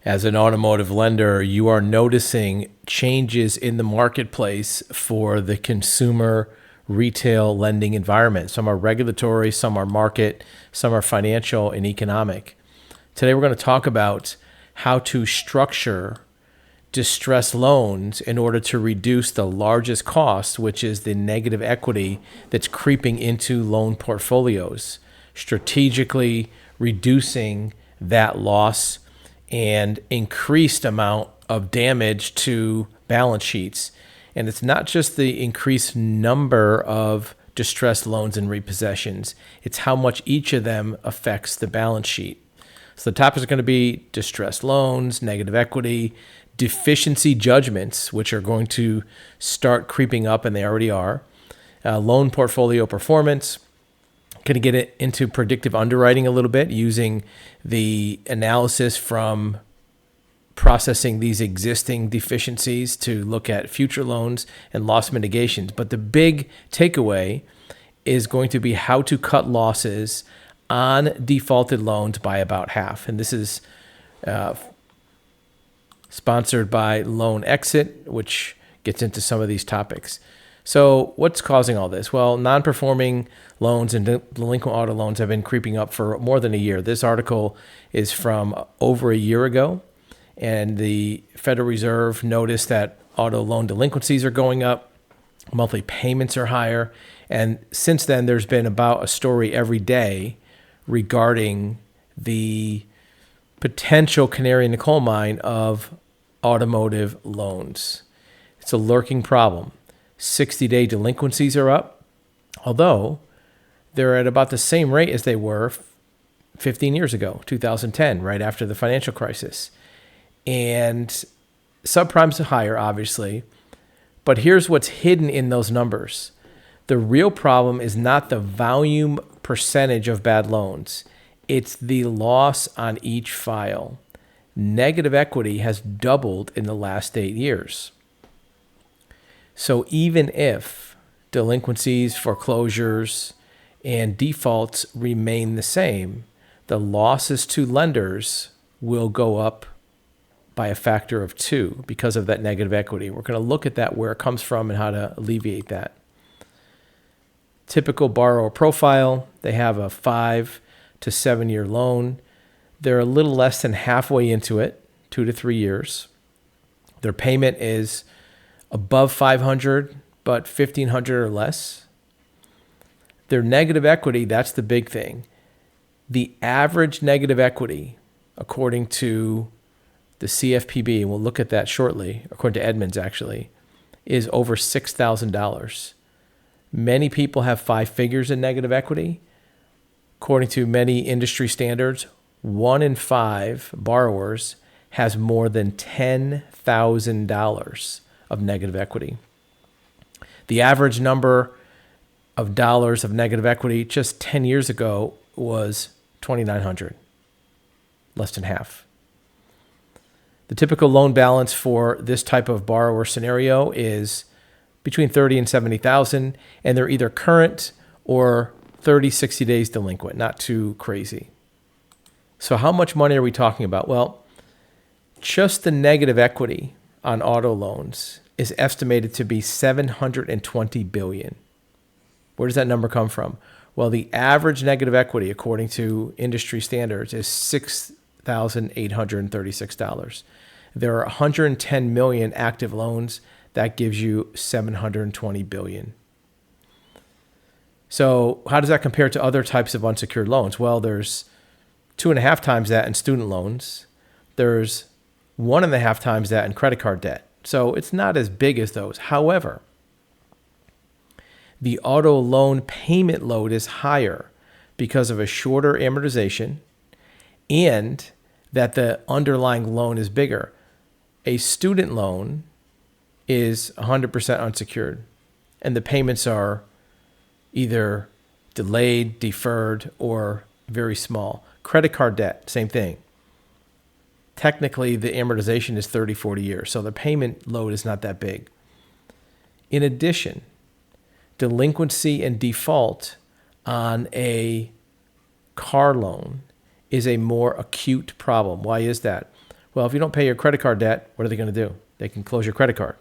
As an automotive lender, you are noticing changes in the marketplace for the consumer retail lending environment. Some are regulatory, some are market, some are financial and economic. Today, we're going to talk about how to structure distressed loans in order to reduce the largest cost, which is the negative equity that's creeping into loan portfolios, strategically reducing that loss and increased amount of damage to balance sheets. And it's not just the increased number of distressed loans and repossessions, it's how much each of them affects the balance sheet. So the topics are going to be distressed loans, negative equity, deficiency judgments, which are going to start creeping up, and they already are, loan portfolio performance. Going to get it into predictive underwriting a little bit using the analysis from processing these existing deficiencies to look at future loans and loss mitigations. But the big takeaway is going to be how to cut losses on defaulted loans by about half. And this is sponsored by Loan Exit, which gets into some of these topics. So what's causing all this? Well, non-performing loans and delinquent auto loans have been creeping up for more than a year. This article is from over a year ago, and the Federal Reserve noticed that auto loan delinquencies are going up, monthly payments are higher, and since then there's been about a story every day regarding the potential canary in the coal mine of automotive loans. It's a lurking problem. 60-day delinquencies are up, although they're at about the same rate as they were 15 years ago, 2010, right after the financial crisis. And subprime's higher, obviously, but here's what's hidden in those numbers. The real problem is not the volume percentage of bad loans. It's the loss on each file. Negative equity has doubled in the last 8 years. So even if delinquencies, foreclosures, and defaults remain the same, the losses to lenders will go up by a factor of 2 because of that negative equity. We're going to look at that, where it comes from, and how to alleviate that. Typical borrower profile, they have a 5 to 7 year loan. They're a little less than halfway into it, 2 to 3 years. Their payment is above 500, but 1,500 or less. Their negative equity, that's the big thing. The average negative equity, according to the CFPB, and we'll look at that shortly, according to Edmunds actually, is over $6,000. Many people have 5 figures in negative equity. According to many industry standards, 1 in 5 borrowers has more than $10,000 of negative equity. The average number of dollars of negative equity just 10 years ago was $2,900, less than half. The typical loan balance for this type of borrower scenario is between $30,000 and $70,000, and they're either current or 30, 60 days delinquent, not too crazy. So how much money are we talking about? Well, just the negative equity on auto loans is estimated to be $720 billion. Where does that number come from? Well, the average negative equity, according to industry standards, is $6,836. There are 110 million active loans. That gives you $720 billion. So how does that compare to other types of unsecured loans? Well, there's 2.5 times that in student loans. There's 1.5 times that in credit card debt. So it's not as big as those. However, the auto loan payment load is higher because of a shorter amortization and that the underlying loan is bigger. A student loan is 100% unsecured, and the payments are either delayed, deferred, or very small. Credit card debt, same thing. Technically, the amortization is 30, 40 years, so the payment load is not that big. In addition, delinquency and default on a car loan is a more acute problem. Why is that? Well, if you don't pay your credit card debt, what are they going to do? They can close your credit card.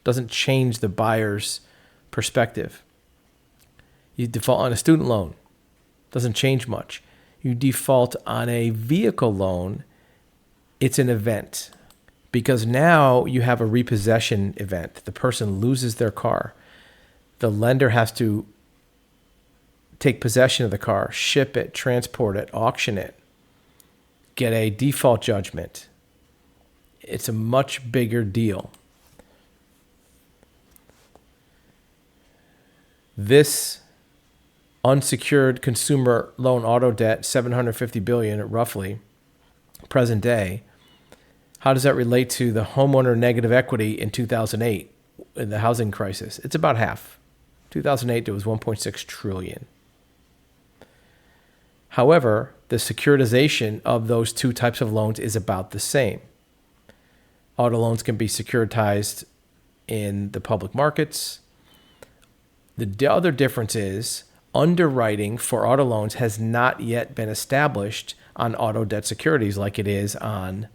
Doesn't change the buyer's perspective. You default on a student loan. Doesn't change much. You default on a vehicle loan, it's an event. Because now you have a repossession event. The person loses their car. The lender has to take possession of the car, ship it, transport it, auction it, get a default judgment. It's a much bigger deal. This unsecured consumer loan auto debt, $750 billion roughly, present day, how does that relate to the homeowner negative equity in 2008 in the housing crisis? It's about half. 2008, it was 1.6 trillion. However, the securitization of those two types of loans is about the same. Auto loans can be securitized in the public markets. The other difference is underwriting for auto loans has not yet been established on auto debt securities like it is on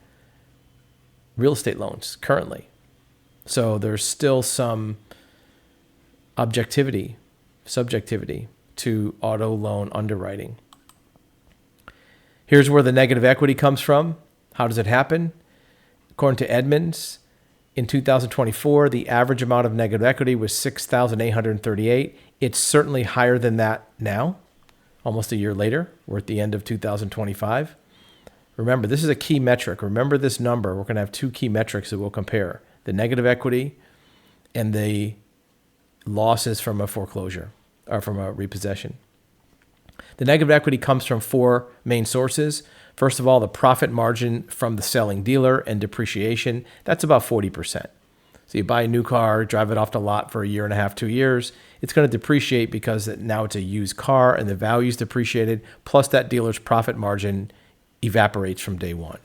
real estate loans currently. So there's still some subjectivity to auto loan underwriting. Here's where the negative equity comes from. How does it happen? According to Edmunds, in 2024, the average amount of negative equity was $6,838. It's certainly higher than that now, almost a year later. We're at the end of 2025. Remember, this is a key metric. Remember this number. We're going to have two key metrics that we'll compare: the negative equity and the losses from a foreclosure or from a repossession. The negative equity comes from four main sources. First of all, the profit margin from the selling dealer and depreciation. That's about 40%. So you buy a new car, drive it off the lot for a year and a half, 2 years. It's going to depreciate because now it's a used car and the value's depreciated, plus that dealer's profit margin evaporates from day one.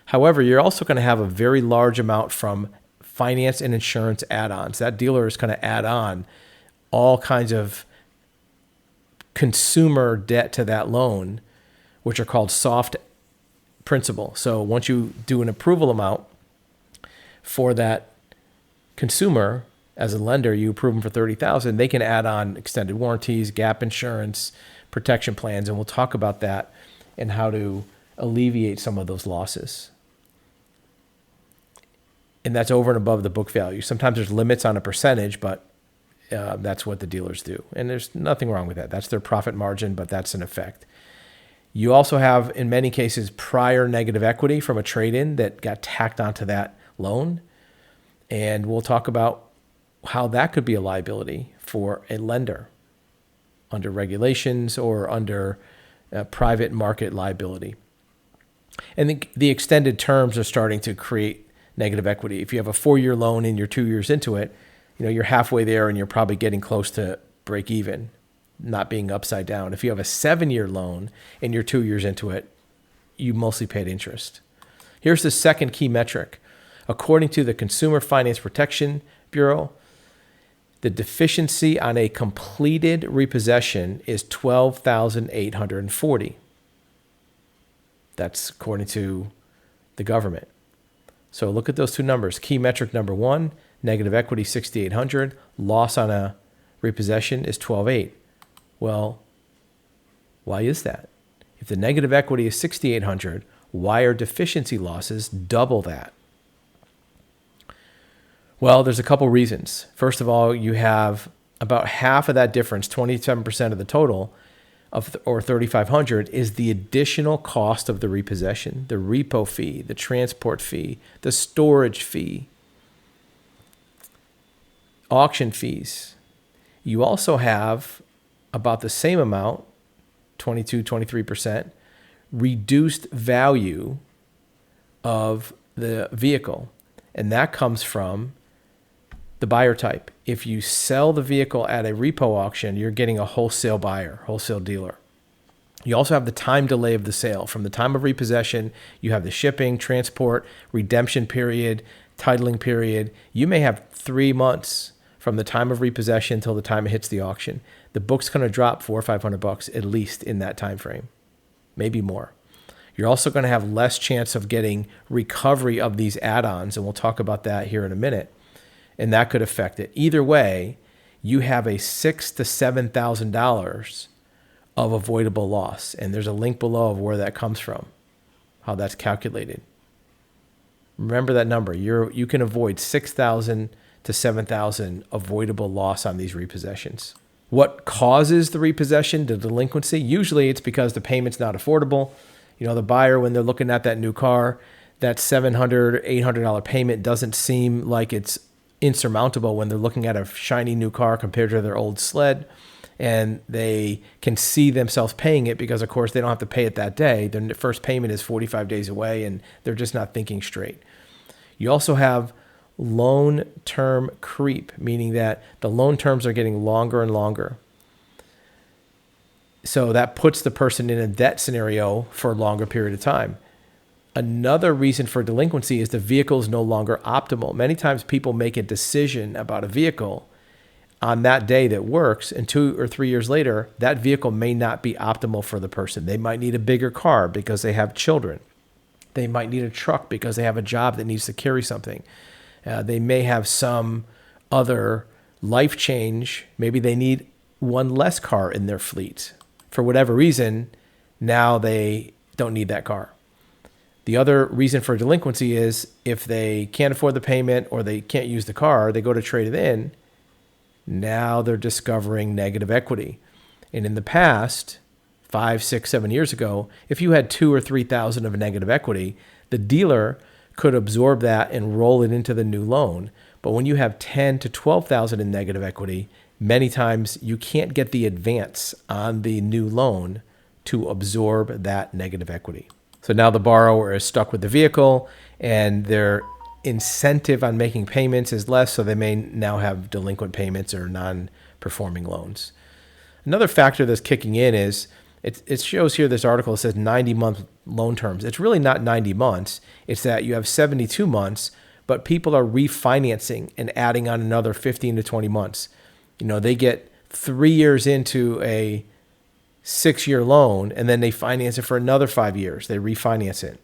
However, you're also going to have a very large amount from finance and insurance add-ons. That dealer is going to add on all kinds of consumer debt to that loan, which are called soft principal. So once you do an approval amount for that consumer, as a lender, you approve them for $30,000, they can add on extended warranties, gap insurance, protection plans, and we'll talk about that and how to alleviate some of those losses. And that's over and above the book value. Sometimes there's limits on a percentage, but that's what the dealers do. And there's nothing wrong with that. That's their profit margin, but that's an effect. You also have, in many cases, prior negative equity from a trade-in that got tacked onto that loan. And we'll talk about how that could be a liability for a lender under regulations or under private market liability. And the extended terms are starting to create negative equity. If you have a 4-year loan and you're 2 years into it, you're halfway there and you're probably getting close to break even, not being upside down. If you have a 7-year loan and you're 2 years into it, you mostly paid interest. Here's the second key metric. According to the Consumer Finance Protection Bureau, the deficiency on a completed repossession is $12,840. That's according to the government. So look at those two numbers. Key metric number one, negative equity $6,800, loss on a repossession is $12,800. Well, why is that? If the negative equity is $6,800, why are deficiency losses double that? Well, there's a couple reasons. First of all, you have about half of that difference, 27% of the total, or $3,500, is the additional cost of the repossession, the repo fee, the transport fee, the storage fee, auction fees. You also have about the same amount, 23%, reduced value of the vehicle. And that comes from the buyer type. If you sell the vehicle at a repo auction, you're getting a wholesale buyer, wholesale dealer. You also have the time delay of the sale. From the time of repossession, you have the shipping, transport, redemption period, titling period. You may have 3 months from the time of repossession till the time it hits the auction. The book's going to drop $400 or $500 at least in that time frame, maybe more. You're also going to have less chance of getting recovery of these add-ons, and we'll talk about that here in a minute. And that could affect it. Either way, you have a $6,000 to $7,000 of avoidable loss. And there's a link below of where that comes from, how that's calculated. Remember that number. You can avoid $6,000 to $7,000 avoidable loss on these repossessions. What causes the repossession, the delinquency? Usually it's because the payment's not affordable. The buyer, when they're looking at that new car, that $700, $800 payment doesn't seem like it's insurmountable when they're looking at a shiny new car compared to their old sled. And they can see themselves paying it because, of course, they don't have to pay it that day. Their first payment is 45 days away, and they're just not thinking straight. You also have loan term creep, meaning that the loan terms are getting longer and longer. So that puts the person in a debt scenario for a longer period of time. Another reason for delinquency is the vehicle is no longer optimal. Many times people make a decision about a vehicle on that day that works, and 2 or 3 years later, that vehicle may not be optimal for the person. They might need a bigger car because they have children. They might need a truck because they have a job that needs to carry something. They may have some other life change. Maybe they need one less car in their fleet. For whatever reason, now they don't need that car. The other reason for delinquency is if they can't afford the payment or they can't use the car, they go to trade it in. Now they're discovering negative equity. And in the past, 5, 6, 7 years ago, if you had 2,000 or 3,000 of negative equity, the dealer could absorb that and roll it into the new loan. But when you have 10 to 12,000 in negative equity, many times you can't get the advance on the new loan to absorb that negative equity. So now the borrower is stuck with the vehicle, and their incentive on making payments is less, so they may now have delinquent payments or non-performing loans. Another factor that's kicking in is, it shows here, this article says 90-month loan terms. It's really not 90 months. It's that you have 72 months, but people are refinancing and adding on another 15 to 20 months. They get 3 years into a 6-year loan, and then they finance it for another 5 years. They refinance it.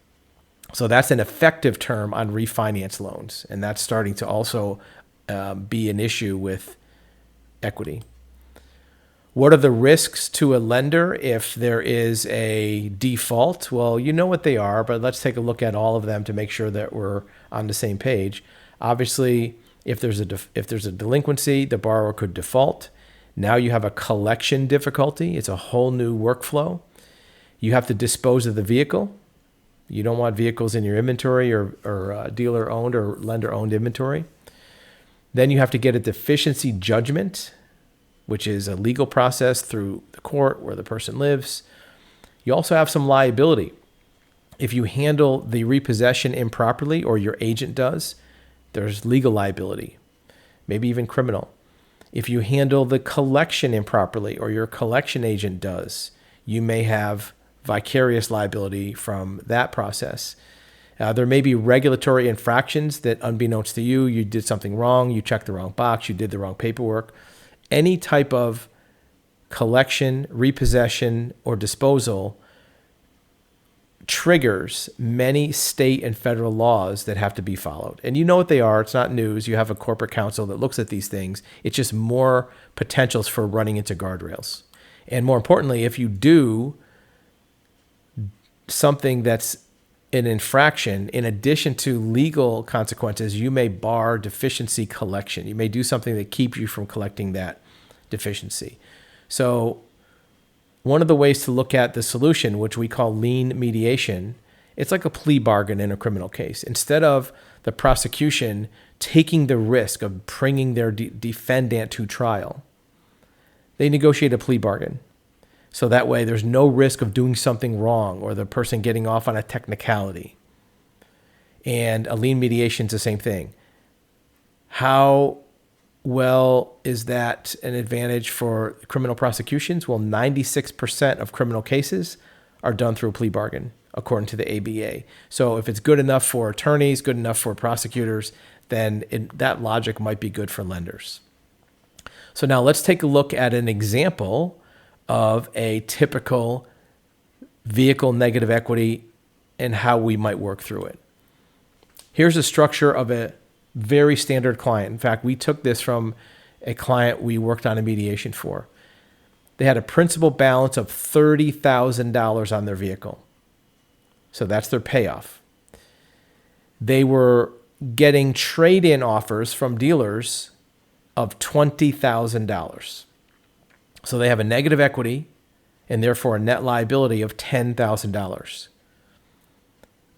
So that's an effective term on refinance loans, and that's starting to also be an issue with equity. What are the risks to a lender if there is a default? Well, you know what they are, but let's take a look at all of them to make sure that we're on the same page. Obviously, if there's a delinquency, the borrower could default. Now you have a collection difficulty. It's a whole new workflow. You have to dispose of the vehicle. You don't want vehicles in your inventory or dealer-owned or lender-owned inventory. Then you have to get a deficiency judgment, which is a legal process through the court where the person lives. You also have some liability. If you handle the repossession improperly, or your agent does, there's legal liability, maybe even criminal. If you handle the collection improperly, or your collection agent does, you may have vicarious liability from that process. There may be regulatory infractions that, unbeknownst to you, you did something wrong, you checked the wrong box, you did the wrong paperwork. Any type of collection, repossession, or disposal triggers many state and federal laws that have to be followed. And you know what they are. It's not news. You have a corporate counsel that looks at these things. It's just more potentials for running into guardrails. And more importantly, if you do something that's an infraction, in addition to legal consequences, you may bar deficiency collection. You may do something that keeps you from collecting that deficiency. So one of the ways to look at the solution, which we call lien mediation, it's like a plea bargain in a criminal case. Instead of the prosecution taking the risk of bringing their defendant to trial, they negotiate a plea bargain. So that way there's no risk of doing something wrong or the person getting off on a technicality. And a lien mediation is the same thing. How well is that an advantage for criminal prosecutions? Well, 96% of criminal cases are done through a plea bargain, according to the ABA. So if it's good enough for attorneys, good enough for prosecutors, then that logic might be good for lenders. So now let's take a look at an example of a typical vehicle negative equity and how we might work through it. Here's a structure of a very standard client. In fact, we took this from a client we worked on a mediation for. They had a principal balance of $30,000 on their vehicle. So that's their payoff. They were getting trade-in offers from dealers of $20,000. So they have a negative equity and therefore a net liability of $10,000.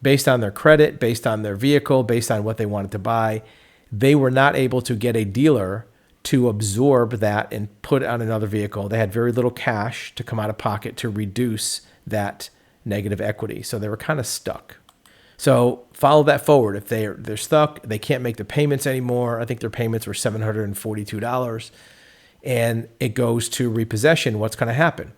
Based on their credit, based on their vehicle, based on what they wanted to buy, they were not able to get a dealer to absorb that and put it on another vehicle. They had very little cash to come out of pocket to reduce that negative equity. So they were kind of stuck. So follow that forward. If they're stuck, they can't make the payments anymore. I think their payments were $742. And it goes to repossession. What's going to happen?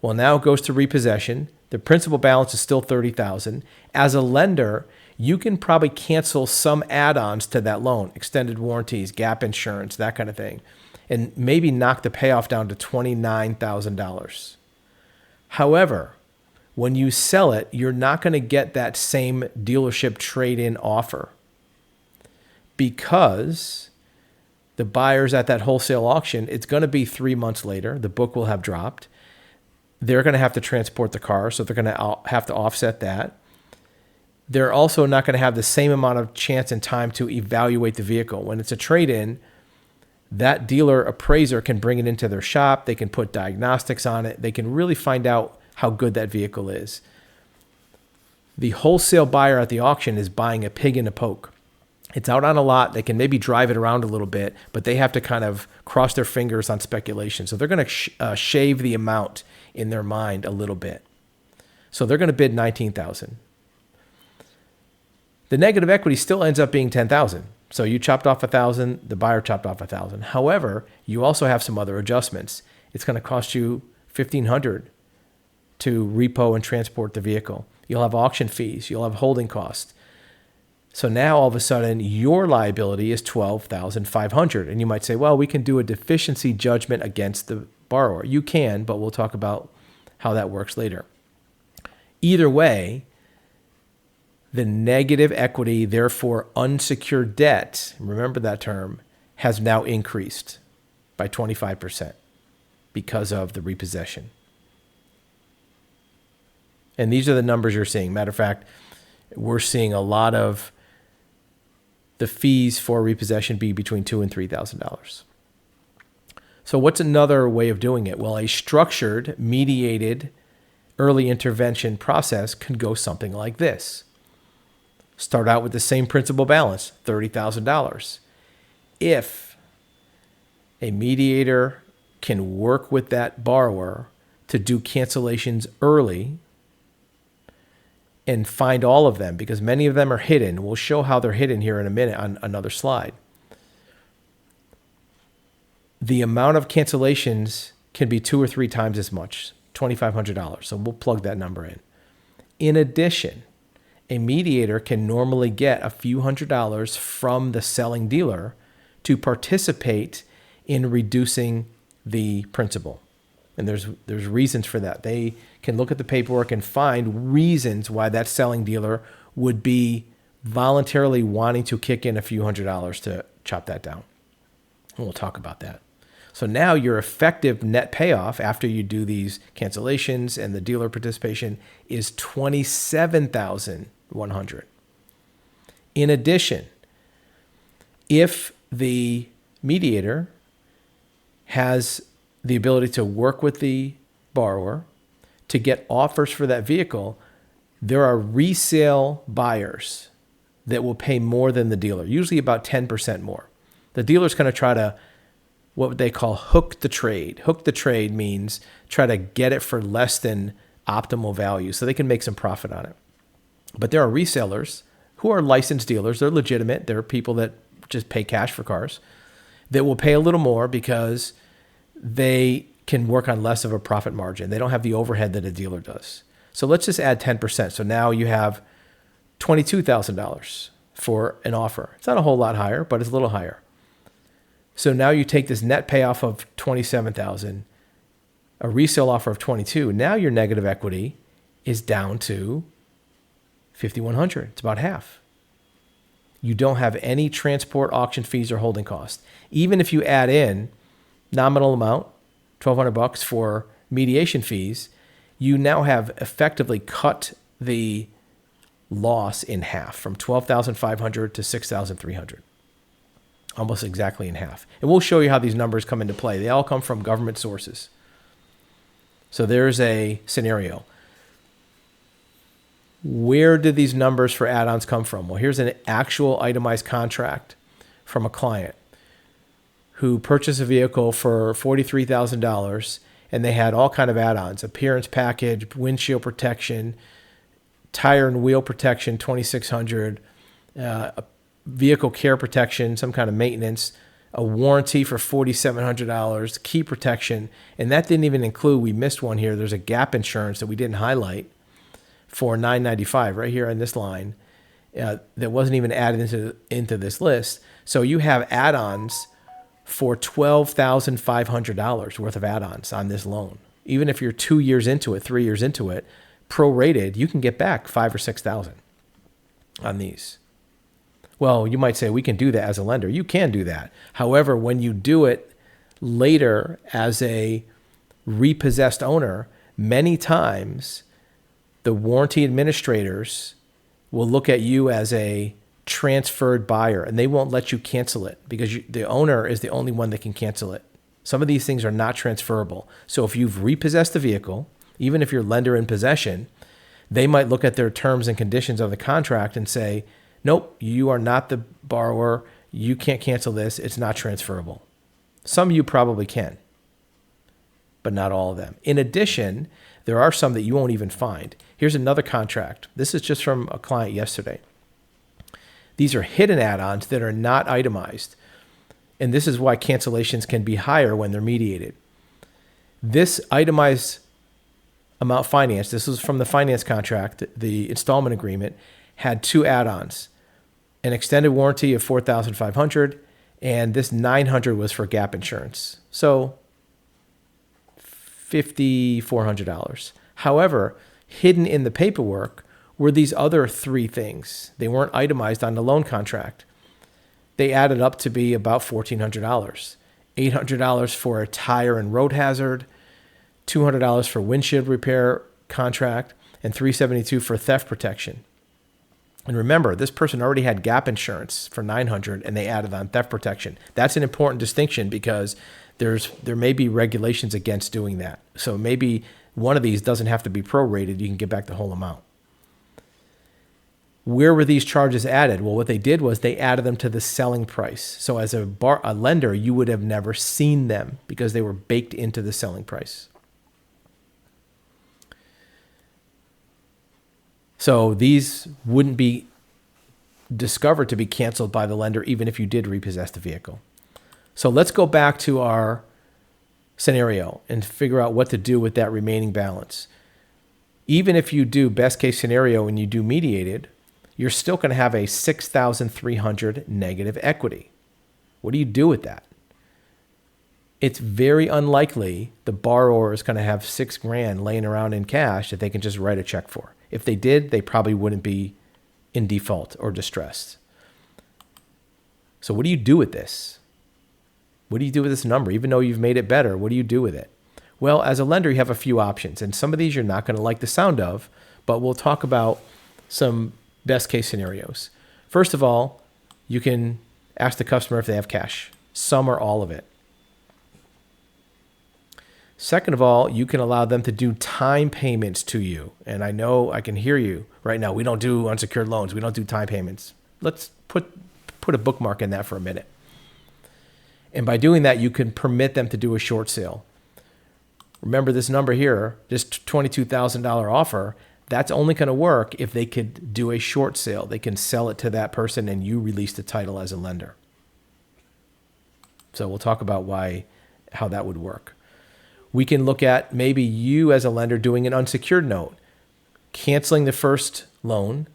Well, now it goes to repossession. The principal balance is still $30,000. As a lender, you can probably cancel some add-ons to that loan, extended warranties, gap insurance, that kind of thing, and maybe knock the payoff down to $29,000. However, when you sell it, you're not going to get that same dealership trade-in offer because the buyers at that wholesale auction, it's going to be 3 months later. The book will have dropped. They're going to have to transport the car, so they're going to have to offset that. They're also not going to have the same amount of chance and time to evaluate the vehicle. When it's a trade-in, that dealer appraiser can bring it into their shop. They can put diagnostics on it. They can really find out how good that vehicle is. The wholesale buyer at the auction is buying a pig in a poke. It's out on a lot. They can maybe drive it around a little bit, but they have to kind of cross their fingers on speculation. So they're going to shave the amount in their mind a little bit. So they're going to bid $19,000. The negative equity still ends up being $10,000. So you chopped off $1,000, the buyer chopped off $1,000. However, you also have some other adjustments. It's going to cost you $1,500 to repo and transport the vehicle. You'll have auction fees. You'll have holding costs. So now all of a sudden your liability is $12,500. And you might say, well, we can do a deficiency judgment against the borrower. You can, but we'll talk about how that works later. Either way, the negative equity, therefore unsecured debt, remember that term, has now increased by 25% because of the repossession. And these are the numbers you're seeing. Matter of fact, we're seeing a lot of the fees for repossession be between $2,000 and $3,000. So what's another way of doing it? Well, a structured, mediated early intervention process can go something like this. Start out with the same principal balance, $30,000. If a mediator can work with that borrower to do cancellations early and find all of them, because many of them are hidden. We'll show how they're hidden here in a minute on another slide. The amount of cancellations can be 2 or 3 times as much, $2,500. So we'll plug that number in. In addition, a mediator can normally get a few $100s from the selling dealer to participate in reducing the principal. And there's reasons for that. They can look at the paperwork and find reasons why that selling dealer would be voluntarily wanting to kick in a few $100s to chop that down. And we'll talk about that. So now your effective net payoff after you do these cancellations and the dealer participation is $27,100. In addition, if the mediator has the ability to work with the borrower to get offers for that vehicle, there are resale buyers that will pay more than the dealer, usually about 10% more. The dealer's going to try to, what they call hook the trade. Hook the trade means try to get it for less than optimal value so they can make some profit on it. But there are resellers who are licensed dealers. They're legitimate. They're people that just pay cash for cars that will pay a little more because they can work on less of a profit margin. They don't have the overhead that a dealer does. So let's just add 10%. So now you have $22,000 for an offer. It's not a whole lot higher, but it's a little higher. So now you take this net payoff of $27,000, a resale offer of $22,000. Now your negative equity is down to $5,100. It's about half. You don't have any transport, auction fees, or holding costs. Even if you add in nominal amount, $1,200 for mediation fees, you now have effectively cut the loss in half from $12,500 to $6,300. Almost exactly in half. And we'll show you how these numbers come into play. They all come from government sources. So there's a scenario. Where did these numbers for add-ons come from? Well, here's an actual itemized contract from a client who purchased a vehicle for $43,000, and they had all kind of add-ons: appearance package, windshield protection, tire and wheel protection, $2,600, vehicle care protection, some kind of maintenance, a warranty for $4,700, key protection, and that didn't even include, we missed one here, there's a gap insurance that we didn't highlight for $995 right here on this line that wasn't even added into this list. So you have add-ons for $12,500 worth of add-ons on this loan. Even if you're 2 years into it, 3 years into it, prorated, you can get back $5,000 or $6,000 on these. Well, you might say, we can do that as a lender. You can do that. However, when you do it later as a repossessed owner, many times the warranty administrators will look at you as a transferred buyer, and they won't let you cancel it because the owner is the only one that can cancel it. Some of these things are not transferable. So if you've repossessed the vehicle, even if you're lender in possession, they might look at their terms and conditions of the contract and say, nope, you are not the borrower. You can't cancel this. It's not transferable. Some of you probably can, but not all of them. In addition, there are some that you won't even find. Here's another contract. This is just from a client yesterday. These are hidden add-ons that are not itemized. And this is why cancellations can be higher when they're mediated. This itemized amount finance, this was from the finance contract, the installment agreement, had two add-ons: an extended warranty of $4,500, and this $900 was for gap insurance. So $5,400. However, hidden in the paperwork were these other three things. They weren't itemized on the loan contract. They added up to be about $1,400. $800 for a tire and road hazard, $200 for windshield repair contract, and $372 for theft protection. And remember, this person already had gap insurance for $900, and they added on theft protection. That's an important distinction because there may be regulations against doing that. So maybe one of these doesn't have to be prorated. You can get back the whole amount. Where were these charges added? Well, what they did was they added them to the selling price. So as a lender, you would have never seen them because they were baked into the selling price. So these wouldn't be discovered to be canceled by the lender even if you did repossess the vehicle. So let's go back to our scenario and figure out what to do with that remaining balance. Even if you do best case scenario and you do mediated, you're still going to have a $6,300 negative equity. What do you do with that? It's very unlikely the borrower is going to have $6,000 laying around in cash that they can just write a check for. If they did, they probably wouldn't be in default or distressed. So what do you do with this? What do you do with this number? Even though you've made it better, what do you do with it? Well, as a lender, you have a few options, and some of these you're not going to like the sound of, but we'll talk about some best case scenarios. First of all, you can ask the customer if they have cash, some or all of it. Second of all, you can allow them to do time payments to you. And I know I can hear you right now. We don't do unsecured loans. We don't do time payments. Let's put a bookmark in that for a minute. And by doing that, you can permit them to do a short sale. Remember this number here, this $22,000 offer, that's only going to work if they could do a short sale. They can sell it to that person and you release the title as a lender. So we'll talk about how that would work. We can look at maybe you as a lender doing an unsecured note, canceling the first loan,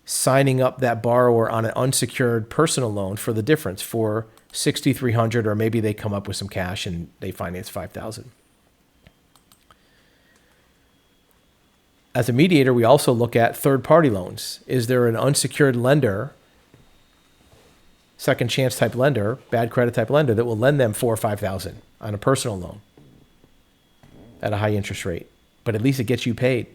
signing up that borrower on an unsecured personal loan for the difference for $6,300, or maybe they come up with some cash and they finance $5,000. As a mediator, we also look at third-party loans. Is there an unsecured lender, second chance type lender, bad credit type lender that will lend them $4,000 or $5,000 on a personal loan at a high interest rate, but at least it gets you paid?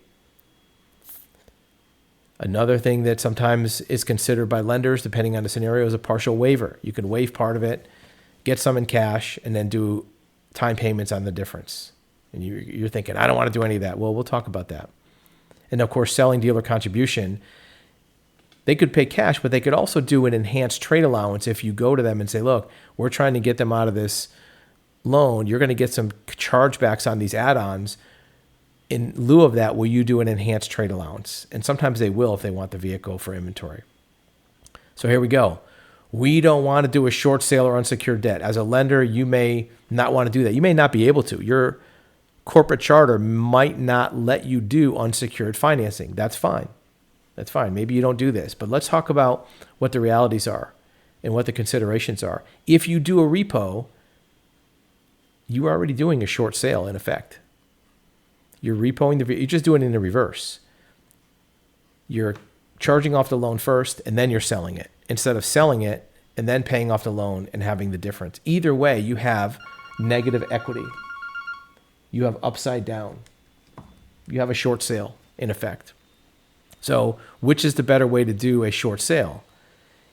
Another thing that sometimes is considered by lenders, depending on the scenario, is a partial waiver. You can waive part of it, get some in cash, and then do time payments on the difference. And you're thinking, I don't want to do any of that. Well, we'll talk about that. And of course, selling dealer contribution, they could pay cash, but they could also do an enhanced trade allowance if you go to them and say, look, we're trying to get them out of this loan. You're going to get some chargebacks on these add-ons. In lieu of that, will you do an enhanced trade allowance? And sometimes they will if they want the vehicle for inventory. So here we go. We don't want to do a short sale or unsecured debt. As a lender, you may not want to do that. You may not be able to. Your corporate charter might not let you do unsecured financing. That's fine. That's fine. Maybe you don't do this. But let's talk about what the realities are and what the considerations are. If you do a repo, you are already doing a short sale in effect. You're repoing you're just doing it in the reverse. You're charging off the loan first and then you're selling it instead of selling it and then paying off the loan and having the difference. Either way, you have negative equity. You have upside down. You have a short sale in effect. So which is the better way to do a short sale?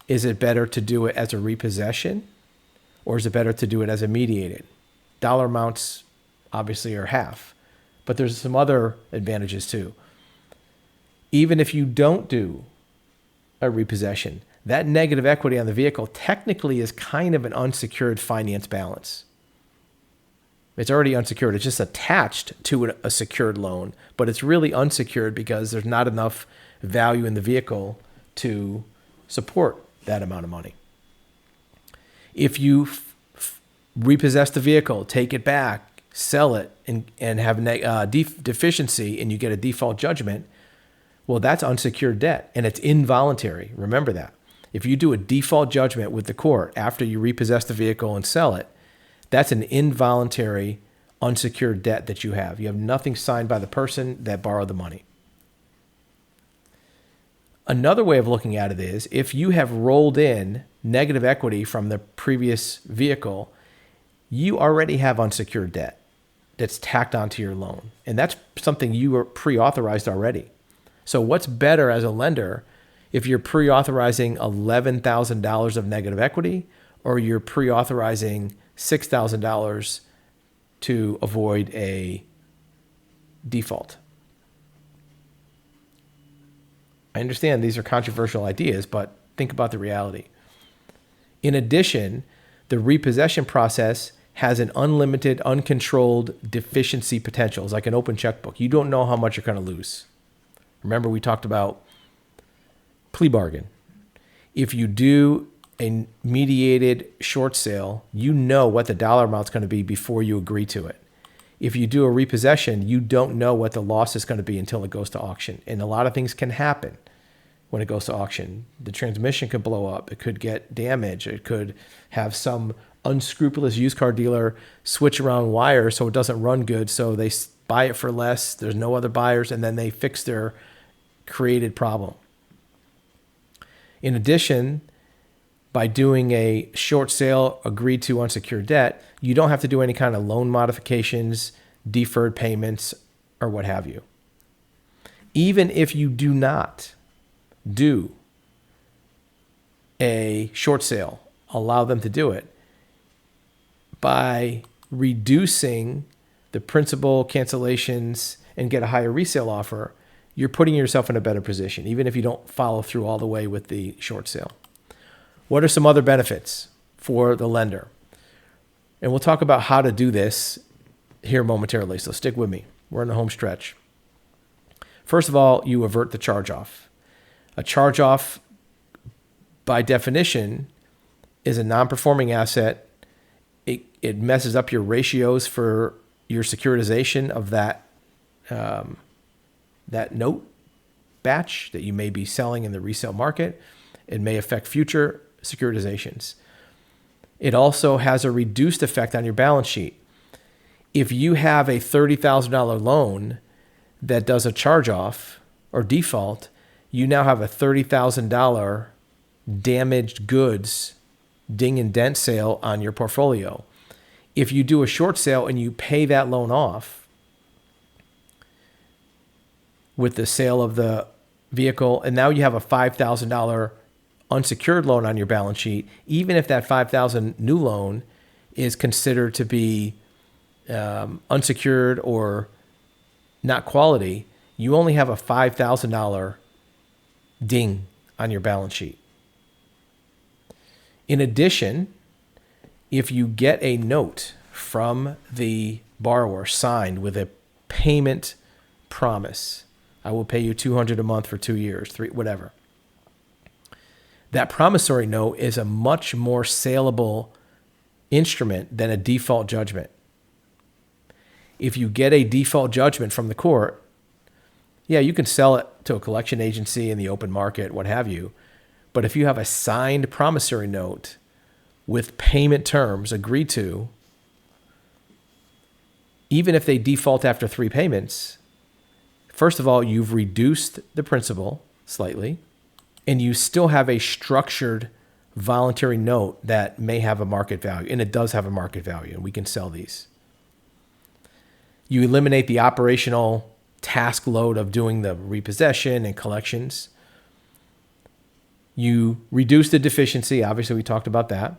Is it better to do it as a repossession or is it better to do it as a mediated? Dollar amounts obviously are half. But there's some other advantages too. Even if you don't do a repossession, that negative equity on the vehicle technically is kind of an unsecured finance balance. It's already unsecured. It's just attached to a secured loan, but it's really unsecured because there's not enough value in the vehicle to support that amount of money. If you repossess the vehicle, take it back, sell it, and have deficiency, and you get a default judgment, well, that's unsecured debt, and it's involuntary. Remember that. If you do a default judgment with the court after you repossess the vehicle and sell it, that's an involuntary unsecured debt that you have. You have nothing signed by the person that borrowed the money. Another way of looking at it is if you have rolled in negative equity from the previous vehicle, you already have unsecured debt that's tacked onto your loan. And that's something you are pre-authorized already. So what's better as a lender if you're pre-authorizing $11,000 of negative equity or you're pre-authorizing $6,000 to avoid a default? I understand these are controversial ideas, but think about the reality. In addition, the repossession process has an unlimited, uncontrolled deficiency potential. It's like an open checkbook. You don't know how much you're going to lose. Remember, we talked about plea bargain. If you do a mediated short sale, you know what the dollar amount's going to be before you agree to it. If you do a repossession, you don't know what the loss is going to be until it goes to auction. And a lot of things can happen when it goes to auction. The transmission could blow up. It could get damaged. It could have some unscrupulous used car dealer switch around wires so it doesn't run good, so they buy it for less. There's no other buyers, and then they fix their created problem. In addition, by doing a short sale agreed to unsecured debt, you don't have to do any kind of loan modifications, deferred payments, or what have you. Even if you do not do a short sale, allow them to do it, by reducing the principal cancellations and get a higher resale offer, you're putting yourself in a better position, even if you don't follow through all the way with the short sale. What are some other benefits for the lender? And we'll talk about how to do this here momentarily, so stick with me. We're in the home stretch. First of all, you avert the charge-off. A charge-off, by definition, is a non-performing asset. It messes up your ratios for your securitization of that note batch that you may be selling in the resale market. It may affect future securitizations. It also has a reduced effect on your balance sheet. If you have a $30,000 loan that does a charge off or default, you now have a $30,000 damaged goods ding and dent sale on your portfolio. If you do a short sale and you pay that loan off with the sale of the vehicle, and now you have a $5,000 unsecured loan on your balance sheet, even if that $5,000 new loan is considered to be unsecured or not quality, you only have a $5,000 ding on your balance sheet. In addition, if you get a note from the borrower signed with a payment promise, I will pay you $200 a month for 2 years, 3, whatever. That promissory note is a much more saleable instrument than a default judgment. If you get a default judgment from the court, yeah, you can sell it to a collection agency in the open market, what have you. But if you have a signed promissory note with payment terms agreed to, even if they default after 3 payments, first of all, you've reduced the principal slightly, and you still have a structured voluntary note that may have a market value, and it does have a market value, and we can sell these. You eliminate the operational task load of doing the repossession and collections. You reduce the deficiency. Obviously, we talked about that.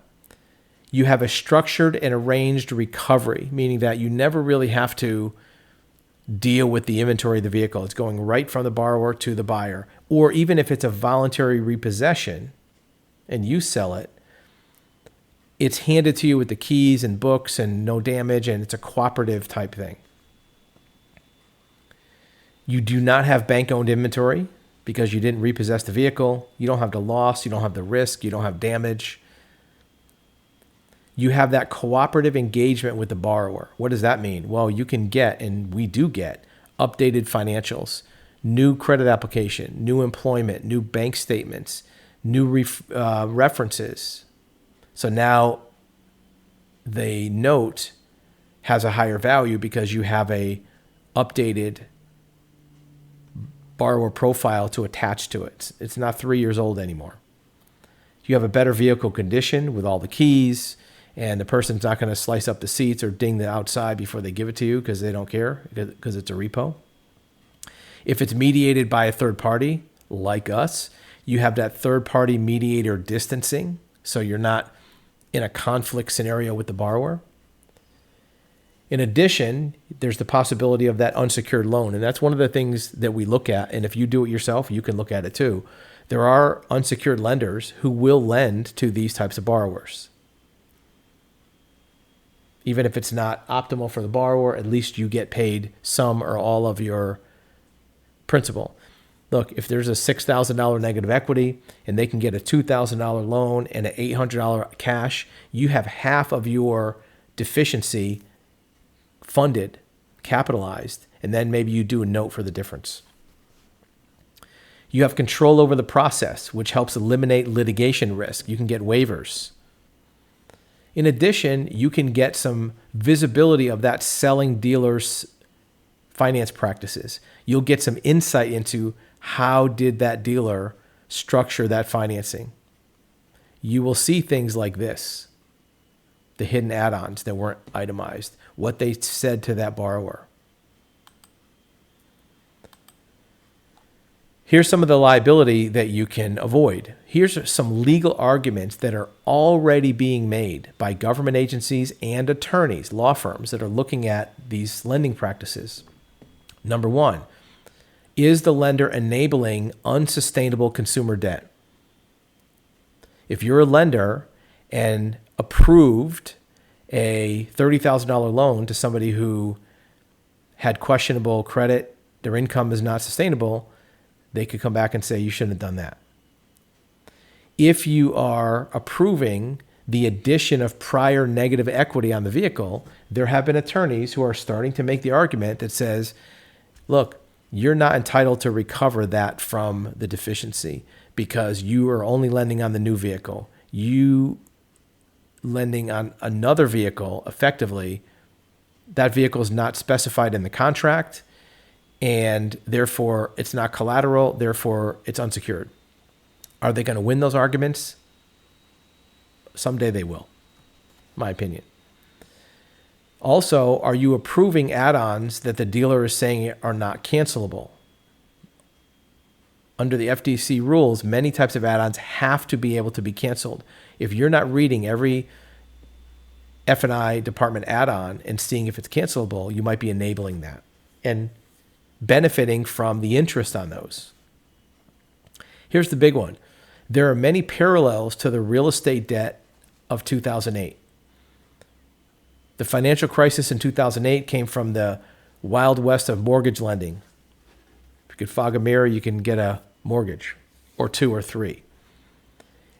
You have a structured and arranged recovery, meaning that you never really have to deal with the inventory of the vehicle. It's going right from the borrower to the buyer. Or even if it's a voluntary repossession and you sell it, it's handed to you with the keys and books and no damage, and it's a cooperative type thing. You do not have bank-owned inventory because you didn't repossess the vehicle. You don't have the loss. You don't have the risk. You don't have damage. You have that cooperative engagement with the borrower. What does that mean? Well, you can get, and we do get, updated financials, new credit application, new employment, new bank statements, new references. So now the note has a higher value because you have a updated borrower profile to attach to it. It's not 3 years old anymore. You have a better vehicle condition with all the keys, and the person's not going to slice up the seats or ding the outside before they give it to you because they don't care, because it's a repo. If it's mediated by a third party like us, you have that third party mediator distancing, so you're not in a conflict scenario with the borrower. In addition, there's the possibility of that unsecured loan, and that's one of the things that we look at, and if you do it yourself, you can look at it too. There are unsecured lenders who will lend to these types of borrowers. Even if it's not optimal for the borrower, at least you get paid some or all of your principal. Look, if there's a $6,000 negative equity and they can get a $2,000 loan and an $800 cash, you have half of your deficiency funded, capitalized, and then maybe you do a note for the difference. You have control over the process, which helps eliminate litigation risk. You can get waivers. In addition, you can get some visibility of that selling dealer's finance practices. You'll get some insight into how did that dealer structure that financing. You will see things like this, the hidden add-ons that weren't itemized, what they said to that borrower. Here's some of the liability that you can avoid. Here's some legal arguments that are already being made by government agencies and attorneys, law firms that are looking at these lending practices. Number one, is the lender enabling unsustainable consumer debt? If you're a lender and approved a $30,000 loan to somebody who had questionable credit, their income is not sustainable, they could come back and say you shouldn't have done that. If you are approving the addition of prior negative equity on the vehicle, there have been attorneys who are starting to make the argument that says, look, you're not entitled to recover that from the deficiency because you are only lending on the new vehicle. You lending on another vehicle, effectively, that vehicle is not specified in the contract. and therefore it's not collateral, therefore it's unsecured. Are they going to win those arguments? Someday they will, my opinion. Also, are you approving add-ons that the dealer is saying are not cancelable? Under the FDC rules, many types of add-ons have to be able to be canceled. If you're not reading every F&I department add-on and seeing if it's cancelable, you might be enabling that and benefiting from the interest on those. Here's the big one. There are many parallels to the real estate debt of 2008. The financial crisis in 2008 came from the wild west of mortgage lending. If you could fog a mirror, you can get a mortgage or two or three.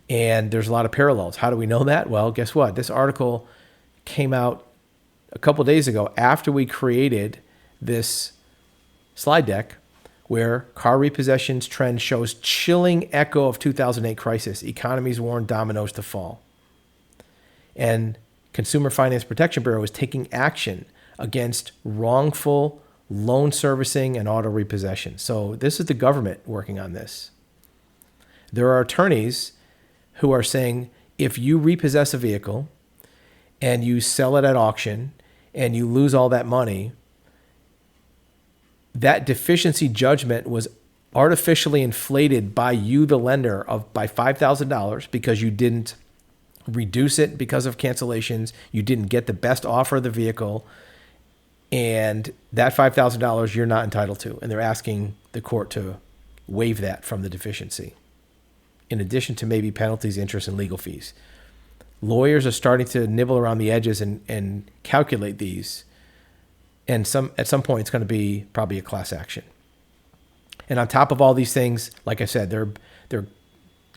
And there's a lot of parallels. How do we know that? Well, guess what? This article came out a couple days ago after we created this slide deck where car repossessions trend shows chilling echo of 2008 crisis. Economies warn dominoes to fall. And Consumer Finance Protection Bureau is taking action against wrongful loan servicing and auto repossession. So this is the government working on this. There are attorneys who are saying if you repossess a vehicle and you sell it at auction and you lose all that money, that deficiency judgment was artificially inflated by you, the lender, by $5,000 because you didn't reduce it because of cancellations. You didn't get the best offer of the vehicle. And that $5,000 you're not entitled to. And they're asking the court to waive that from the deficiency, in addition to maybe penalties, interest, and legal fees. Lawyers are starting to nibble around the edges and calculate these. And at some point, it's going to be probably a class action. And on top of all these things, like I said, they're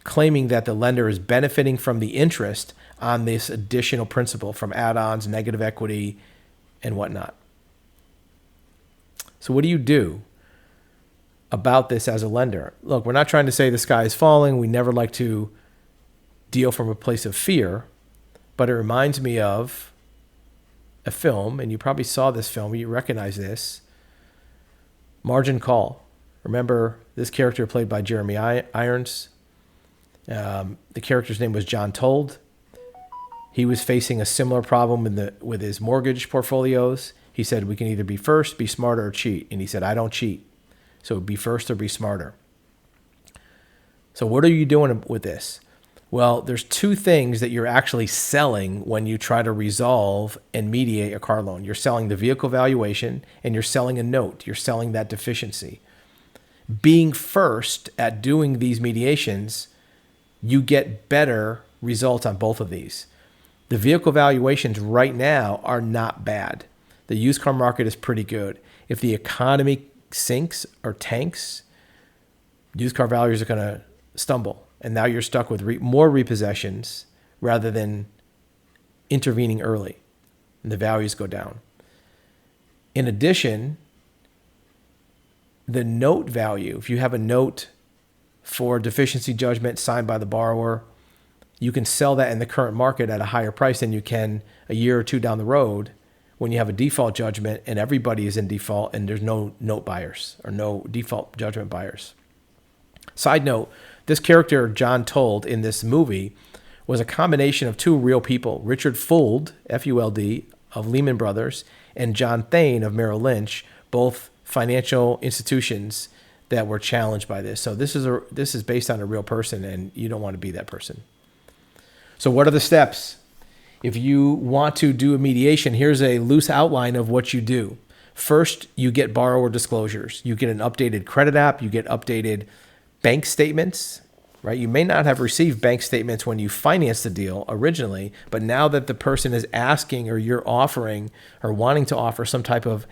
claiming that the lender is benefiting from the interest on this additional principal from add-ons, negative equity, and whatnot. So what do you do about this as a lender? Look, we're not trying to say the sky is falling. We never like to deal from a place of fear, but it reminds me of a film, and you probably saw this film, you recognize this, Margin Call. Remember this character played by Jeremy Irons? The character's name was John Told. He was facing a similar problem with his mortgage portfolios. He said, we can either be first, be smarter, or cheat. And he said, I don't cheat. So be first or be smarter. So what are you doing with this? Well, there's two things that you're actually selling when you try to resolve and mediate a car loan. You're selling the vehicle valuation and you're selling a note. You're selling that deficiency. Being first at doing these mediations, you get better results on both of these. The vehicle valuations right now are not bad. The used car market is pretty good. If the economy sinks or tanks, used car values are going to stumble. And now you're stuck with more repossessions rather than intervening early. And the values go down. In addition, the note value, if you have a note for deficiency judgment signed by the borrower, you can sell that in the current market at a higher price than you can a year or two down the road when you have a default judgment and everybody is in default and there's no note buyers or no default judgment buyers. Side note, this character, John Told, in this movie was a combination of two real people, Richard Fuld, F-U-L-D, of Lehman Brothers, and John Thain of Merrill Lynch, both financial institutions that were challenged by this. So this is based on a real person, and you don't want to be that person. So what are the steps? If you want to do a mediation, here's a loose outline of what you do. First, you get borrower disclosures. You get an updated credit app. You get updated bank statements, right? You may not have received bank statements when you financed the deal originally, but now that the person is asking or you're offering or wanting to offer some type of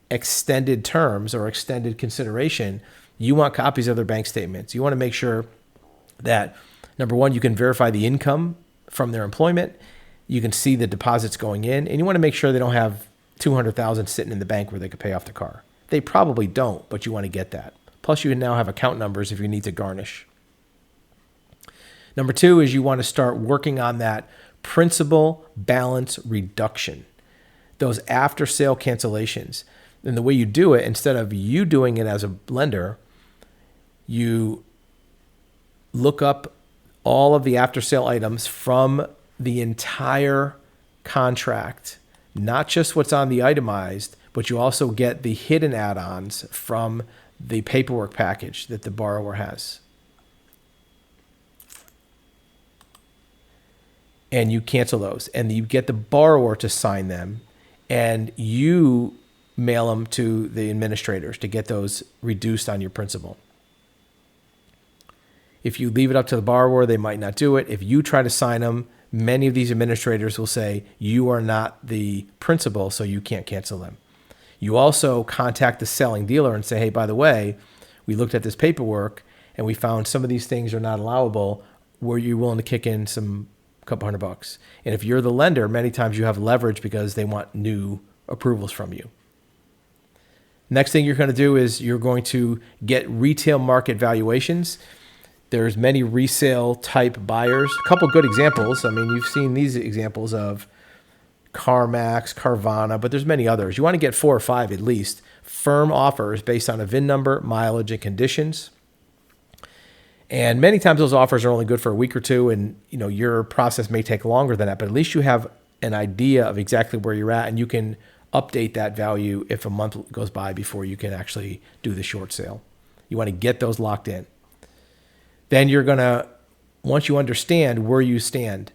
extended terms or extended consideration, you want copies of their bank statements. You want to make sure that, number one, you can verify the income from their employment. You can see the deposits going in, and you want to make sure they don't have $200,000 sitting in the bank where they could pay off the car. They probably don't, but you want to get that. Plus, you now have account numbers if you need to garnish. Number two is you want to start working on that principal balance reduction, those after-sale cancellations. And the way you do it, instead of you doing it as a lender, you look up all of the after sale items from the entire contract, not just what's on the itemized, but you also get the hidden add-ons from the paperwork package that the borrower has. And you cancel those, and you get the borrower to sign them, and you mail them to the administrators to get those reduced on your principal. If you leave it up to the borrower, they might not do it. If you try to sign them, many of these administrators will say you are not the principal, so you can't cancel them. You also contact the selling dealer and say, hey, by the way, we looked at this paperwork and we found some of these things are not allowable. Were you willing to kick in some couple $100? And if you're the lender, many times you have leverage because they want new approvals from you. Next thing you're going to do is you're going to get retail market valuations. There's many resale type buyers. A couple good examples. I mean, you've seen these examples of CarMax, Carvana, but there's many others. You want to get 4 or 5 at least firm offers based on a VIN number, mileage, and conditions. And many times those offers are only good for a week or two, and your process may take longer than that, but at least you have an idea of exactly where you're at, and you can update that value if a month goes by before you can actually do the short sale. You want to get those locked in. Then you're going to, once you understand where you stand,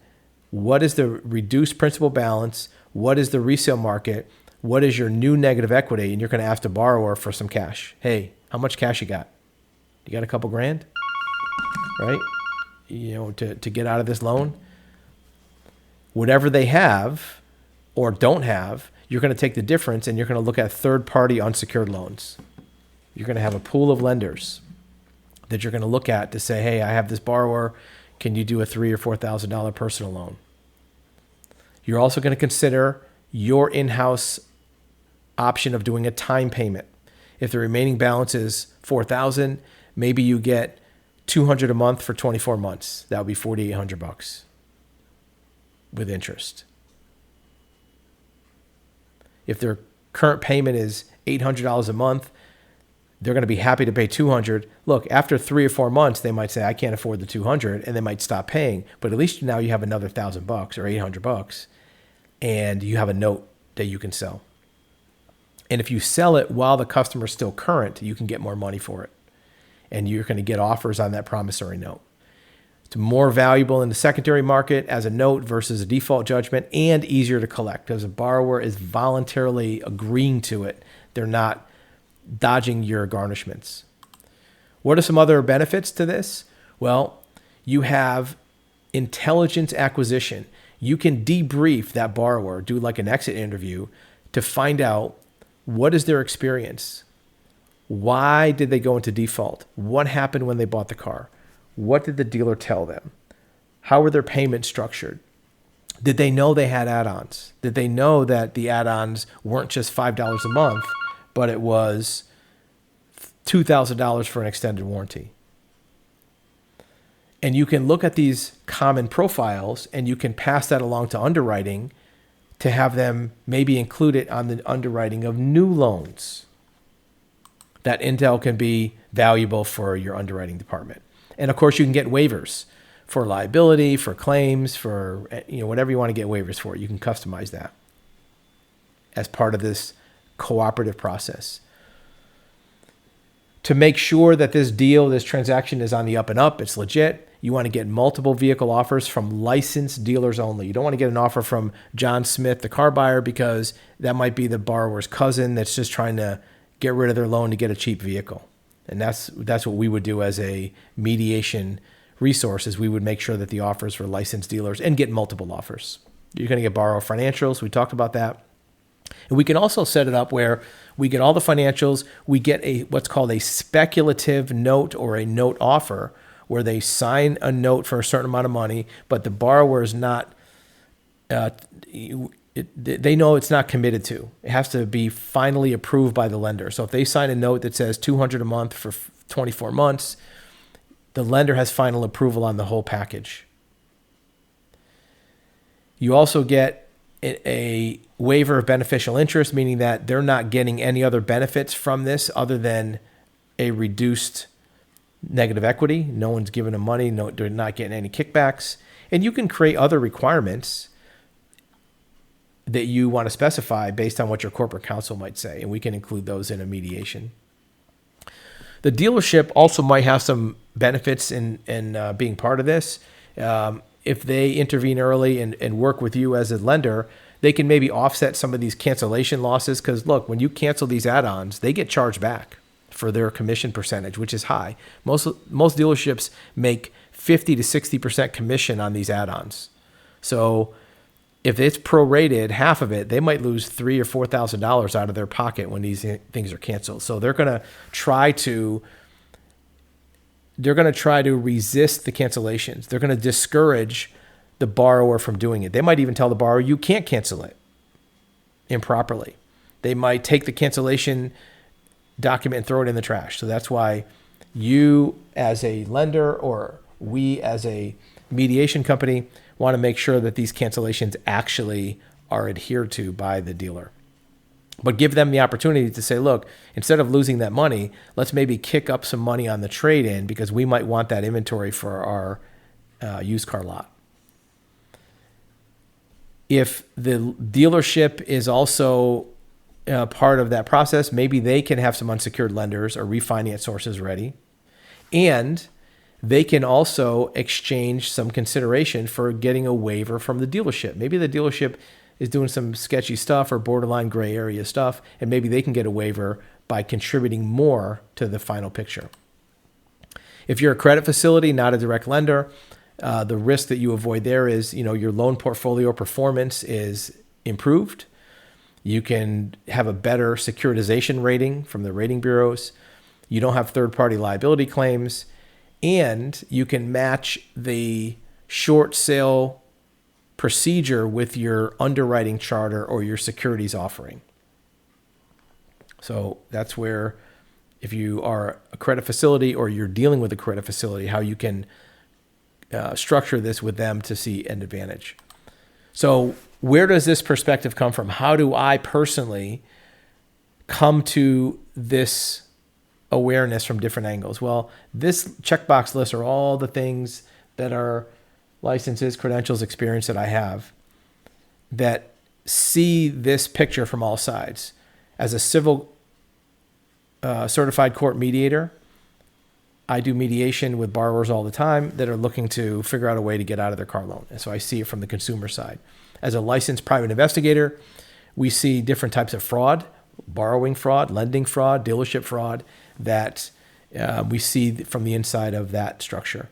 what is the reduced principal balance? What is the resale market? What is your new negative equity? And you're going to ask the borrower for some cash. Hey, how much cash you got? You got a couple grand, right? To get out of this loan. Whatever they have or don't have, you're going to take the difference and you're going to look at third-party unsecured loans. You're going to have a pool of lenders that you're going to look at to say, hey, I have this borrower. Can you do a $3,000 or $4,000 personal loan? You're also going to consider your in-house option of doing a time payment. If the remaining balance is $4,000, maybe you get $200 a month for 24 months. That would be $4,800 with interest. If their current payment is $800 a month, they're going to be happy to pay $200. Look, after 3 or 4 months, they might say, I can't afford the $200, and they might stop paying. But at least now you have another $1,000 or $800, and you have a note that you can sell. And if you sell it while the customer's still current, you can get more money for it. And you're going to get offers on that promissory note. It's more valuable in the secondary market as a note versus a default judgment, and easier to collect because a borrower is voluntarily agreeing to it. They're not dodging your garnishments. What are some other benefits to this? Well, you have intelligence acquisition. You can debrief that borrower, do like an exit interview to find out what is their experience. Why did they go into default? What happened when they bought the car? What did the dealer tell them? How were their payments structured? Did they know they had add-ons? Did they know that the add-ons weren't just $5 a month, but it was $2,000 for an extended warranty? And you can look at these common profiles and you can pass that along to underwriting to have them maybe include it on the underwriting of new loans. That intel can be valuable for your underwriting department. And of course, you can get waivers for liability, for claims, for whatever you want to get waivers for. You can customize that as part of this cooperative process. To make sure that this deal, this transaction is on the up and up, it's legit, you want to get multiple vehicle offers from licensed dealers only. You don't want to get an offer from John Smith, the car buyer, because that might be the borrower's cousin that's just trying to get rid of their loan to get a cheap vehicle. And that's what we would do as a mediation resource, is we would make sure that the offers were licensed dealers and get multiple offers. You're going to get borrower financials. We talked about that. And we can also set it up where we get all the financials. We get what's called a speculative note or a note offer, where they sign a note for a certain amount of money, but the borrower is not, they know it's not committed to. It has to be finally approved by the lender. So if they sign a note that says $200 a month for 24 months, the lender has final approval on the whole package. You also get a waiver of beneficial interest, meaning that they're not getting any other benefits from this other than a reduced negative equity. No one's giving them money. No, they're not getting any kickbacks. And you can create other requirements that you want to specify based on what your corporate counsel might say, and we can include those in a mediation. The dealership also might have some benefits in being part of this. If they intervene early and work with you as a lender, they can maybe offset some of these cancellation losses. Because look, when you cancel these add-ons, they get charged back for their commission percentage, which is high. Most dealerships make 50 to 60% commission on these add-ons. So if it's prorated, half of it, they might lose $3,000 or $4,000 out of their pocket when these things are canceled. So they're going to try to resist the cancellations. They're going to discourage the borrower from doing it. They might even tell the borrower, you can't cancel it improperly. They might take the cancellation document and throw it in the trash. So that's why you as a lender, or we as a mediation company, want to make sure that these cancellations actually are adhered to by the dealer. But give them the opportunity to say, look, instead of losing that money, let's maybe kick up some money on the trade-in because we might want that inventory for our used car lot. If the dealership is also part of that process, maybe they can have some unsecured lenders or refinance sources ready. And they can also exchange some consideration for getting a waiver from the dealership. Maybe the dealership is doing some sketchy stuff or borderline gray area stuff, and maybe they can get a waiver by contributing more to the final picture. If you're a credit facility, not a direct lender, the risk that you avoid there is, your loan portfolio performance is improved. You can have a better securitization rating from the rating bureaus. You don't have third-party liability claims, and you can match the short sale procedure with your underwriting charter or your securities offering. So that's where, if you are a credit facility or you're dealing with a credit facility, how you can structure this with them to see an advantage. So where does this perspective come from? How do I personally come to this awareness from different angles? Well, this checkbox list are all the things that are licenses, credentials, experience that I have that see this picture from all sides. As a civil certified court mediator, I do mediation with borrowers all the time that are looking to figure out a way to get out of their car loan. And so I see it from the consumer side. As a licensed private investigator, we see different types of fraud, borrowing fraud, lending fraud, dealership fraud that we see from the inside of that structure.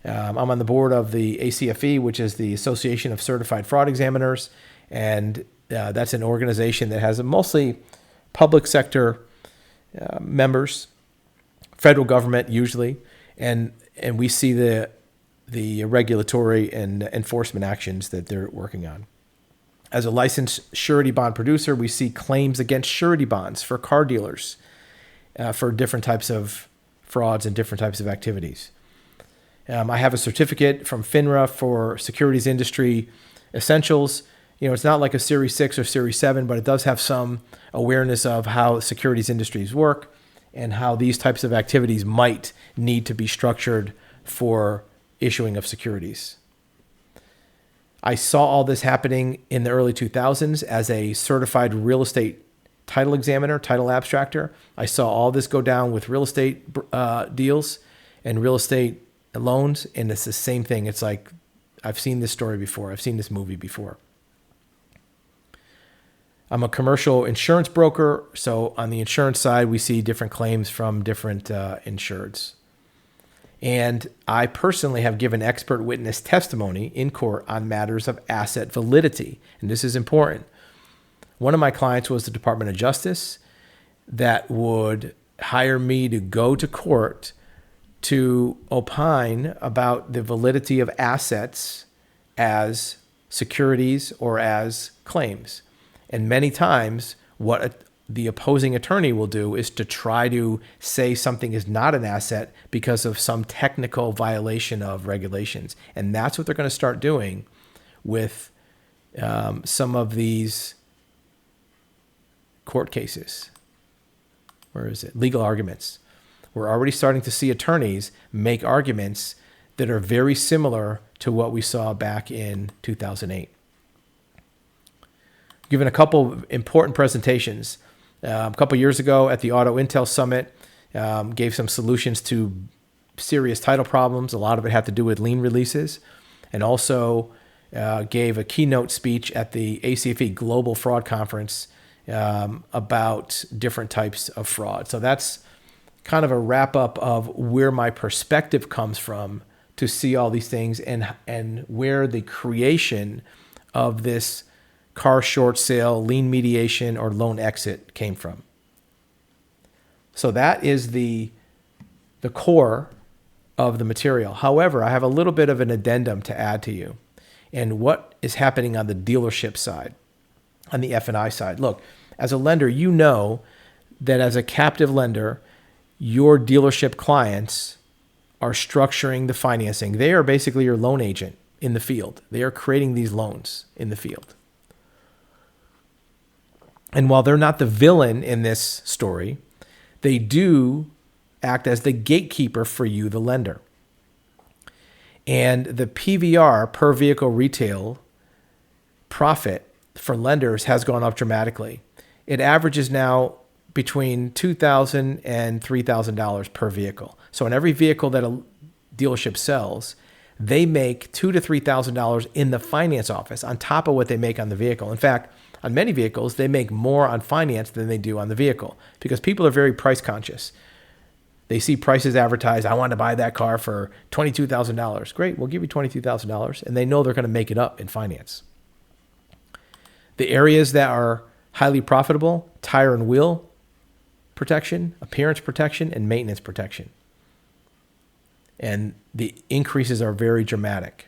I'm on the board of the ACFE, which is the Association of Certified Fraud Examiners, and that's an organization that has mostly public sector members, federal government usually, and we see the regulatory and enforcement actions that they're working on. As a licensed surety bond producer, we see claims against surety bonds for car dealers for different types of frauds and different types of activities. I have a certificate from FINRA for securities industry essentials. It's not like a Series 6 or Series 7, but it does have some awareness of how securities industries work and how these types of activities might need to be structured for issuing of securities. I saw all this happening in the early 2000s as a certified real estate title examiner, title abstractor. I saw all this go down with real estate deals and real estate loans, and it's the same thing. It's like, I've seen this story before. I've seen this movie before. I'm a commercial insurance broker, so on the insurance side, we see different claims from different insureds. And I personally have given expert witness testimony in court on matters of asset validity, and this is important. One of my clients was the Department of Justice that would hire me to go to court to opine about the validity of assets as securities or as claims. And many times what the opposing attorney will do is to try to say something is not an asset because of some technical violation of regulations. And that's what they're going to start doing with some of these court cases. Where is it? Legal arguments. We're already starting to see attorneys make arguments that are very similar to what we saw back in 2008. Given a couple of important presentations. A couple of years ago at the Auto Intel Summit, gave some solutions to serious title problems. A lot of it had to do with lien releases, and also gave a keynote speech at the ACFE Global Fraud Conference about different types of fraud. So that's kind of a wrap up of where my perspective comes from to see all these things and where the creation of this car short sale, lien mediation, or loan exit came from. So that is the core of the material. However, I have a little bit of an addendum to add to you and what is happening on the dealership side, on the F&I side. Look, as a lender, you know that as a captive lender, your dealership clients are structuring the financing. They are basically your loan agent in the field. They are creating these loans in the field. And while they're not the villain in this story, they do act as the gatekeeper for you, the lender. And the PVR, per vehicle retail profit for lenders, has gone up dramatically. It averages now between $2,000 and $3,000 per vehicle. So in every vehicle that a dealership sells, they make $2,000 to $3,000 in the finance office on top of what they make on the vehicle. In fact, on many vehicles, they make more on finance than they do on the vehicle because people are very price conscious. They see prices advertised. I want to buy that car for $22,000. Great, we'll give you $22,000. And they know they're going to make it up in finance. The areas that are highly profitable: tire and wheel protection, appearance protection, and maintenance protection. And the increases are very dramatic.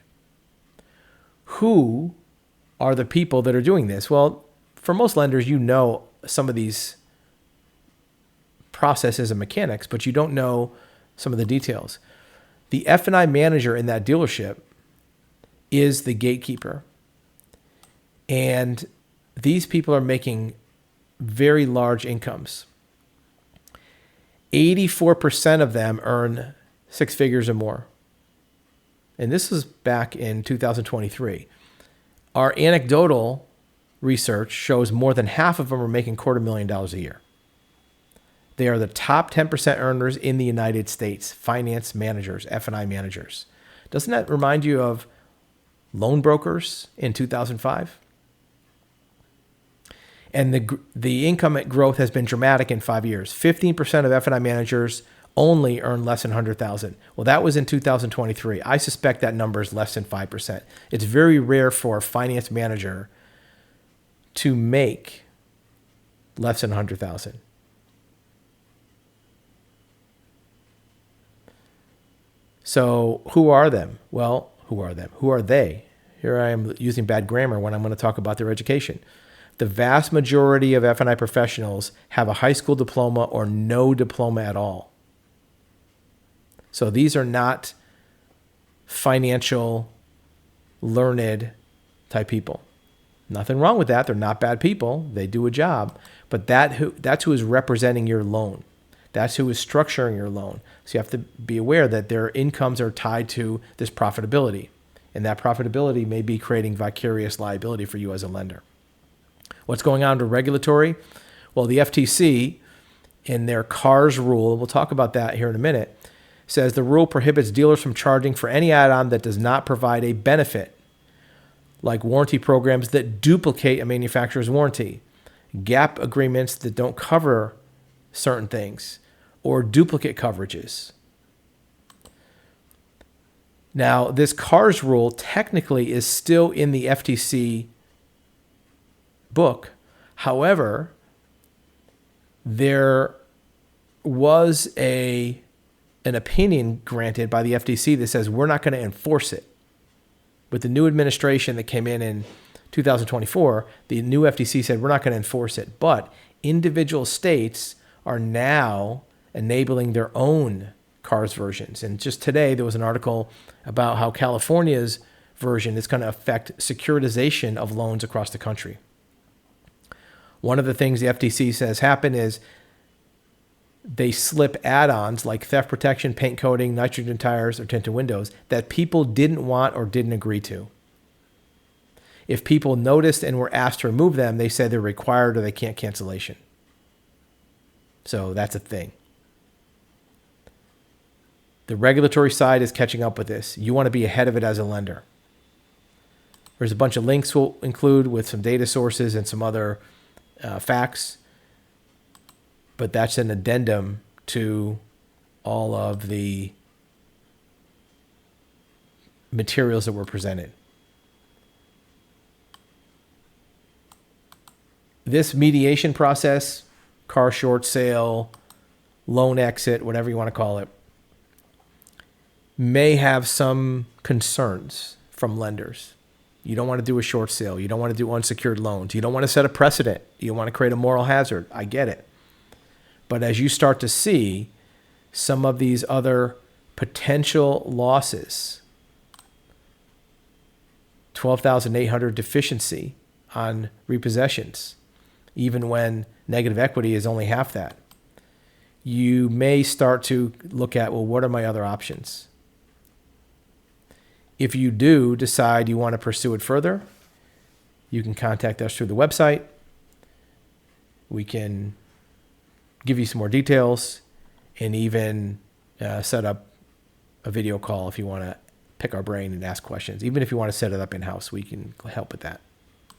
Who are the people that are doing this? Well, for most lenders, you know some of these processes and mechanics, but you don't know some of the details. The F&I manager in that dealership is the gatekeeper. And these people are making very large incomes. 84% of them earn six figures or more. And this was back in 2023. Our anecdotal research shows more than half of them are making $250,000 a year. They are the top 10% earners in the United States, finance managers, F&I managers. Doesn't that remind you of loan brokers in 2005? And the income growth has been dramatic in 5 years. 15% of F&I managers only earn less than $100,000. Well, that was in 2023. I suspect that number is less than 5%. It's very rare for a finance manager to make less than $100,000. So who are them? Well, who are them? Who are they? Here I am using bad grammar when I'm going to talk about their education. The vast majority of F&I professionals have a high school diploma or no diploma at all. So these are not financial, learned type people. Nothing wrong with that. They're not bad people. They do a job. But that's who is representing your loan. That's who is structuring your loan. So you have to be aware that their incomes are tied to this profitability. And that profitability may be creating vicarious liability for you as a lender. What's going on to regulatory? Well, the FTC, in their CARS rule, we'll talk about that here in a minute, says the rule prohibits dealers from charging for any add-on that does not provide a benefit, like warranty programs that duplicate a manufacturer's warranty, gap agreements that don't cover certain things, or duplicate coverages. Now, this CARS rule technically is still in the FTC book. However, there was an opinion granted by the FTC that says we're not going to enforce it. With the new administration that came in 2024, the new FTC said we're not going to enforce it. But individual states are now enabling their own CARS versions. And just today, there was an article about how California's version is going to affect securitization of loans across the country. One of the things the FTC says happen is they slip add-ons like theft protection, paint coating, nitrogen tires, or tinted windows that people didn't want or didn't agree to. If people noticed and were asked to remove them, they say they're required or they can't cancellation. So that's a thing. The regulatory side is catching up with this. You want to be ahead of it as a lender. There's a bunch of links we'll include with some data sources and some other facts, but that's an addendum to all of the materials that were presented. This mediation process, car short sale, loan exit, whatever you want to call it, may have some concerns from lenders. You don't want to do a short sale. You don't want to do unsecured loans. You don't want to set a precedent. You don't want to create a moral hazard. I get it. But as you start to see some of these other potential losses, 12,800 deficiency on repossessions, even when negative equity is only half that, you may start to look at, well, what are my other options? If you do decide you want to pursue it further, you can contact us through the website. We can give you some more details and even set up a video call if you want to pick our brain and ask questions. Even if you want to set it up in-house, we can help with that.